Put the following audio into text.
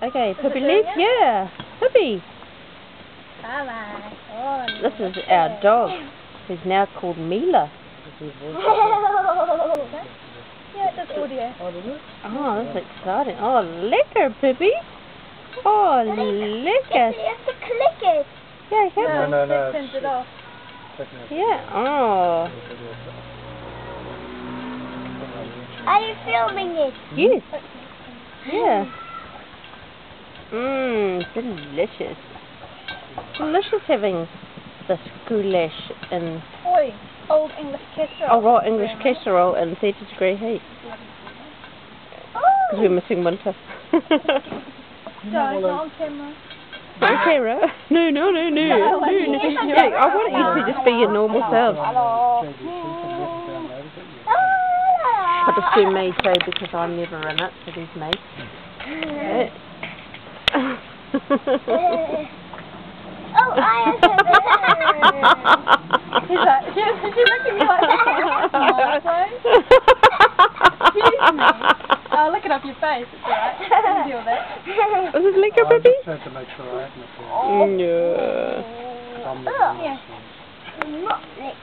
Okay, Puppy leave. Yeah, Puppy. Bye-bye. Oh, This is our dog, who's now called Mila. yeah, it does audio. Oh, that's exciting. Oh, lekker, Puppy. Oh, lekker. You have to click it. Yeah, you have No, it turns it off. Yeah, oh. Are you filming it? Yes. Yeah. Delicious. Delicious having this goulash in... Oi, old English casserole. Oh, right, English casserole in 30-degree heat. Because we're missing winter. Don't, not on camera. On camera? No. Yeah, I want you to just be your normal self. I'll just do me too because I'm never in it, so there's me. Oh, I am. He's like, she looked at me like that. Excuse me. Oh, look it up your face. It's alright. You can deal with that. Was it lekker, Puppy? I just had to make sure I hadn't. Yeah. Yeah. Not lick.